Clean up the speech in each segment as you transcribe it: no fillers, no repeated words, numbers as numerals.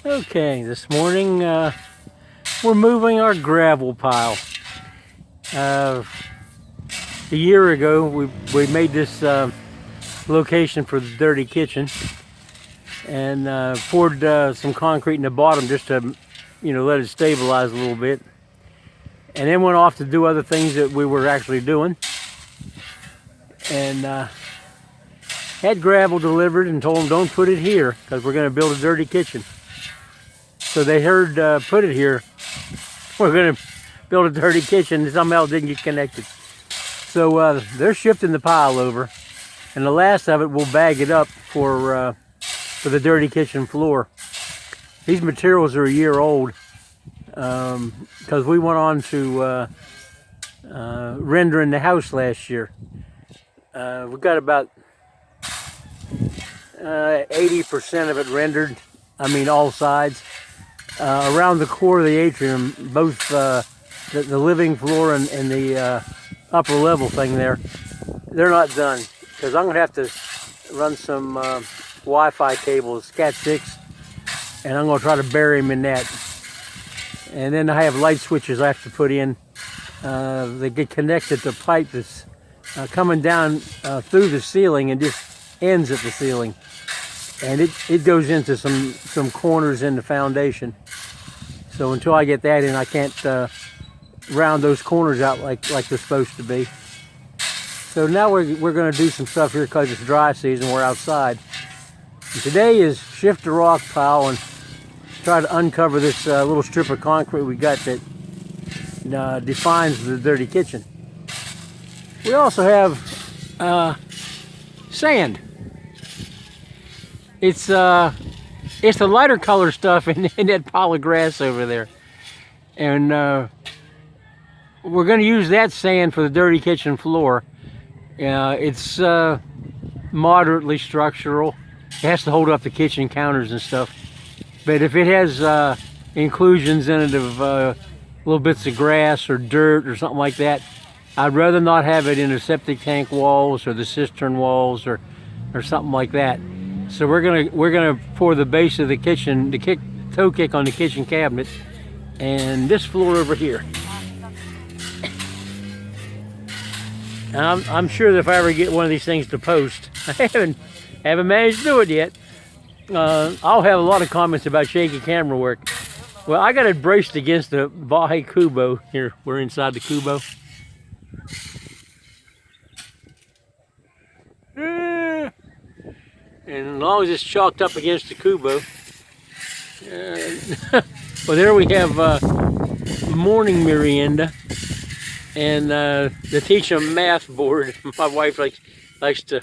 Okay, this morning we're moving our gravel pile. A year ago we made this location for the dirty kitchen and poured some concrete in the bottom just to let it stabilize a little bit, and then went off to do other things that we were actually doing, and had gravel delivered and told them don't put it here because we're going to build a dirty kitchen. So they heard put it here, we're going to build a dirty kitchen, and somehow it didn't get connected. So they're shifting the pile over, and the last of it we'll bag it up for the dirty kitchen floor. These materials are a year old because we went on to rendering the house last year. We've got about 80% of it rendered, I mean all sides. Around the core of the atrium, both the living floor and the upper level thing there, they're not done because I'm going to have to run some Wi-Fi cables, Cat 6, and I'm going to try to bury them in that. And then I have light switches I have to put in. They get connected to pipe that's coming down through the ceiling and just ends at the ceiling. And it goes into some corners in the foundation. So until I get that in, I can't round those corners out like they're supposed to be. So now we're going to do some stuff here because it's dry season. We're outside. And today is shift the rock pile and try to uncover this little strip of concrete we got that defines the dirty kitchen. We also have sand. It's the lighter color stuff in that pile of grass over there, and we're going to use that sand for the dirty kitchen floor. It's moderately structural. It has to hold up the kitchen counters and stuff, but if it has inclusions in it of little bits of grass or dirt or something like that, I'd rather not have it in the septic tank walls or the cistern walls or something like that. So we're gonna pour the base of the kitchen, the toe kick on the kitchen cabinet, and this floor over here. And I'm sure that if I ever get one of these things to post, I haven't managed to do it yet. I'll have a lot of comments about shaky camera work. Well, I got it braced against the Vahe Kubo. Here, we're inside the Kubo. And as long as it's chalked up against the Kubo. Well, there we have morning merienda. And to teach them math board. My wife likes to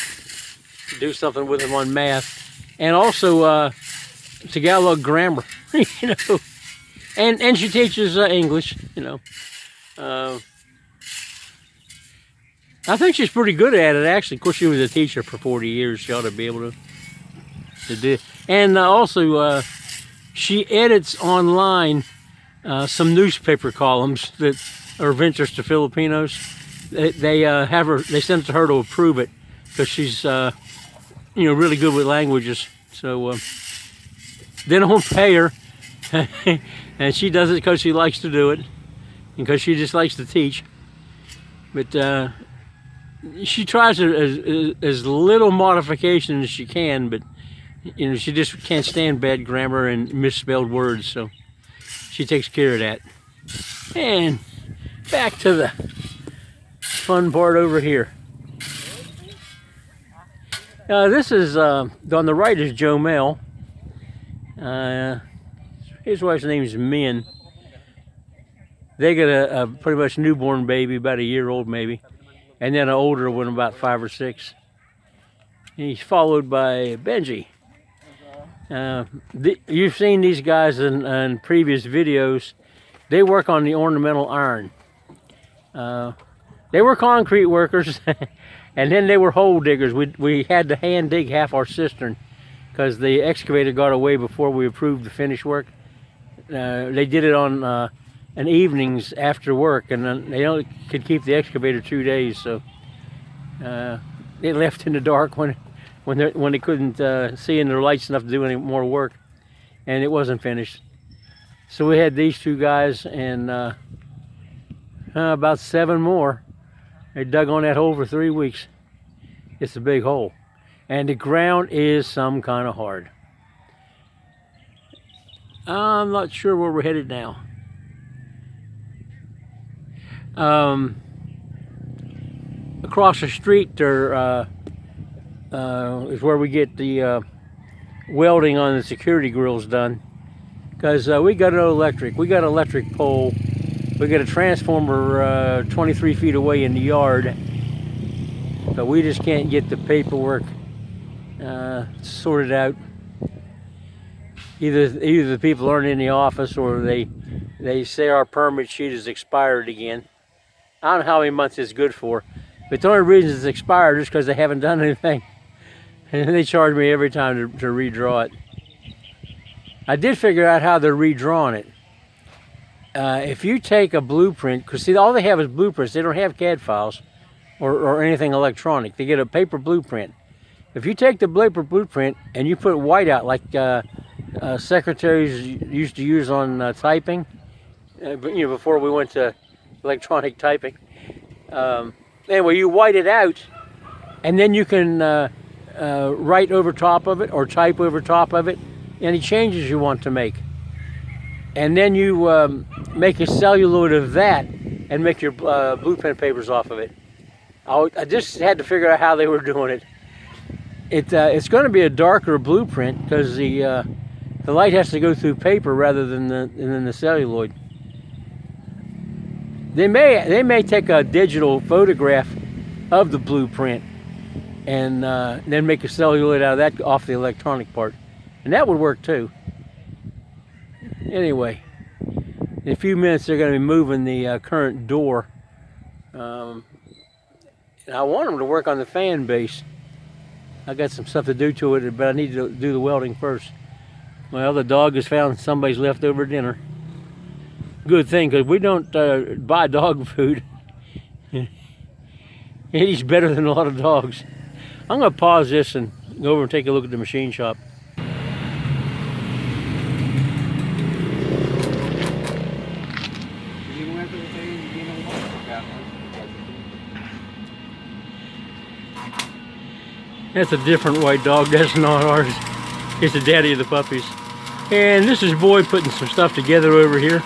do something with them on math. And also Tagalog grammar, And she teaches English, I think she's pretty good at it, actually. Of course, she was a teacher for 40 years. She ought to be able to do it. And also, she edits online some newspaper columns that are of interest to Filipinos. They send it to her to approve it because she's, really good with languages. So they don't pay her, and she does it because she likes to do it, and because she just likes to teach. But she tries as little modification as she can, but she just can't stand bad grammar and misspelled words, so she takes care of that. And back to the fun part over here. This is on the right is Jomel. His wife's name is Min. They got a pretty much newborn baby, about a year old maybe, and then an older one about 5 or 6. He's followed by Bengie. You've seen these guys in previous videos. They work on the ornamental iron. They were concrete workers, and then they were hole diggers. We had to hand dig half our cistern because the excavator got away before we approved the finish work. They did it on and evenings after work, and they only could keep the excavator 2 days, so they left in the dark when when they couldn't see in their lights enough to do any more work, and it wasn't finished. So we had these two guys and about 7 more. They dug on that hole for 3 weeks. It's a big hole, and the ground is some kind of hard. I'm not sure where we're headed now. Across the street there is where we get the welding on the security grills done, because we got no electric. We got an electric pole. We got a transformer 23 feet away in the yard, but we just can't get the paperwork sorted out. Either the people aren't in the office, or they say our permit sheet is expired again. I don't know how many months it's good for, but the only reason it's expired is because they haven't done anything. And they charge me every time to redraw it. I did figure out how they're redrawing it. If you take a blueprint, because see, all they have is blueprints. They don't have CAD files or anything electronic. They get a paper blueprint. If you take the paper blueprint and you put white out, like secretaries used to use on typing, before we went to electronic typing. Anyway, you white it out, and then you can write over top of it or type over top of it any changes you want to make. And then you make a celluloid of that and make your blueprint papers off of it. I just had to figure out how they were doing it. It's going to be a darker blueprint because the light has to go through paper rather than the celluloid. They may take a digital photograph of the blueprint and then make a celluloid out of that off the electronic part, and that would work too. Anyway, in a few minutes they're going to be moving the current door. And I want them to work on the fan base. I got some stuff to do to it, but I need to do the welding first. Well, the dog has found somebody's leftover dinner. Good thing, because we don't buy dog food. It eats better than a lot of dogs. I'm going to pause this and go over and take a look at the machine shop. That's a different white dog. That's not ours. It's the daddy of the puppies. And this is Boy putting some stuff together over here.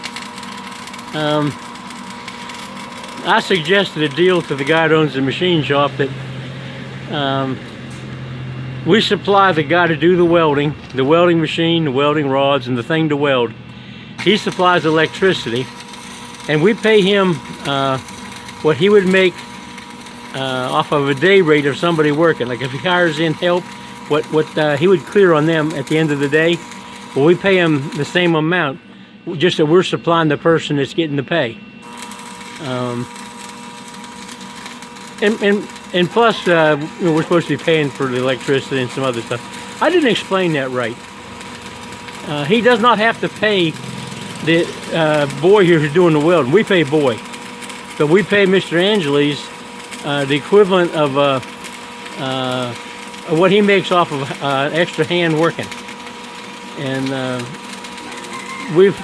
I suggested a deal to the guy that owns the machine shop that we supply the guy to do the welding machine, the welding rods, and the thing to weld. He supplies electricity, and we pay him what he would make off of a day rate of somebody working. Like if he hires in help, what he would clear on them at the end of the day. Well, we pay him the same amount, just that we're supplying the person that's getting the pay. And plus, we're supposed to be paying for the electricity and some other stuff. I didn't explain that right. He does not have to pay the boy here who's doing the welding. We pay Boy, but we pay Mr. Angeles the equivalent of what he makes off of extra hand working. And we've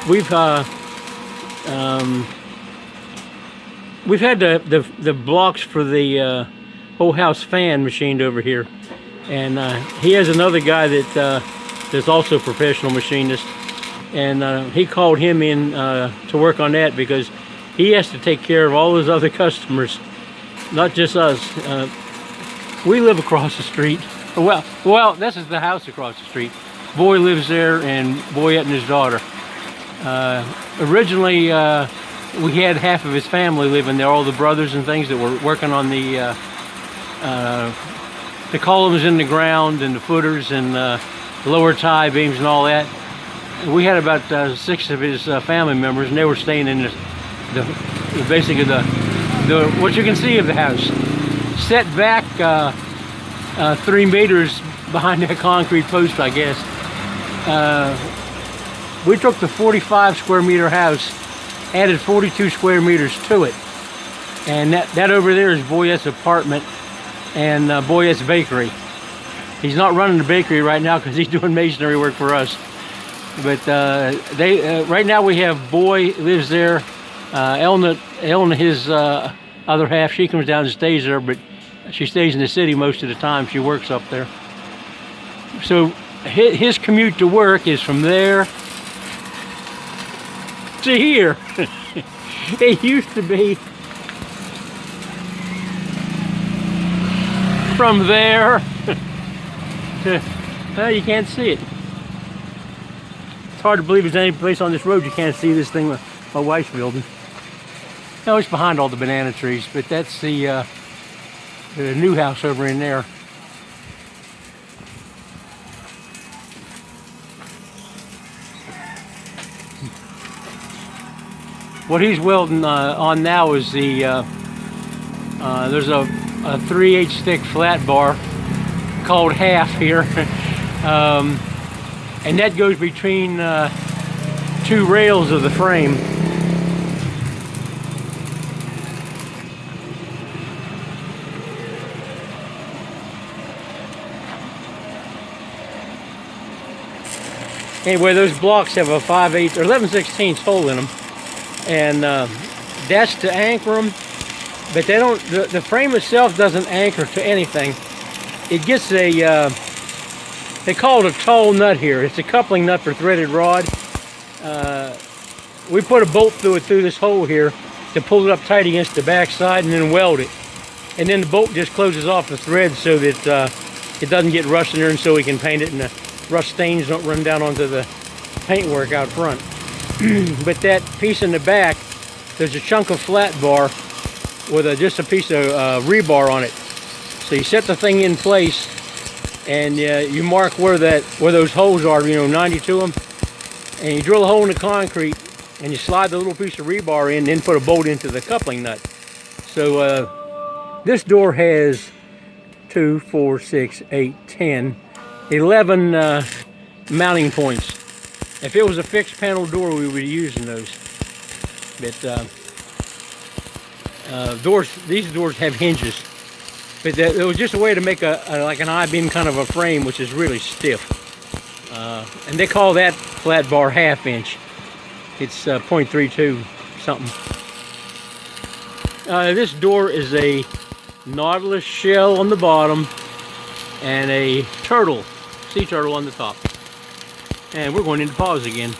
had the blocks for the whole house fan machined over here, and he has another guy that's also a professional machinist, and he called him in to work on that because he has to take care of all those other customers, not just us. We live across the street. Well, this is the house across the street. Boy lives there, and Boyette and his daughter. Originally, we had half of his family living there, all the brothers and things that were working on the columns in the ground and the footers and lower tie beams and all that. We had about 6 of his family members, and they were staying in basically the what you can see of the house, set back 3 meters behind that concrete post, I guess. We took the 45 square meter house, added 42 square meters to it, and that over there is Boyette's apartment and Boyette's bakery. He's not running the bakery right now because he's doing masonry work for us. But right now we have Boy lives there. Elna, his other half, she comes down and stays there, but she stays in the city most of the time. She works up there. So his commute to work is from there to here. It used to be from there to, well, you can't see it. It's hard to believe there's any place on this road you can't see this thing my wife's building. No, it's behind all the banana trees, but that's the new house over in there. What he's welding on now is the there's a 3/8 stick flat bar called half here, and that goes between two rails of the frame. Anyway, those blocks have a 5/8 or 11/16 hole in them, and that's to anchor them. But they don't. The frame itself doesn't anchor to anything. It gets a. They call it a tall nut here. It's a coupling nut for threaded rod. We put a bolt through this hole here to pull it up tight against the back side, and then weld it. And then the bolt just closes off the thread so that it doesn't get rust in there, and so we can paint it, and the rust stains don't run down onto the paintwork out front. But that piece in the back, there's a chunk of flat bar with just a piece of rebar on it. So you set the thing in place, and you mark where those holes are, 92 of them, and you drill a hole in the concrete, and you slide the little piece of rebar in, then put a bolt into the coupling nut. So this door has 2, 4, 6, 8, 10, 11 mounting points. If it was a fixed panel door, we would be using those. But these doors have hinges. But it was just a way to make like an I-beam kind of a frame, which is really stiff. And they call that flat bar 1/2 inch. It's 0.32 something. This door is a nautilus shell on the bottom and a turtle, sea turtle on the top. And we're going into pause again.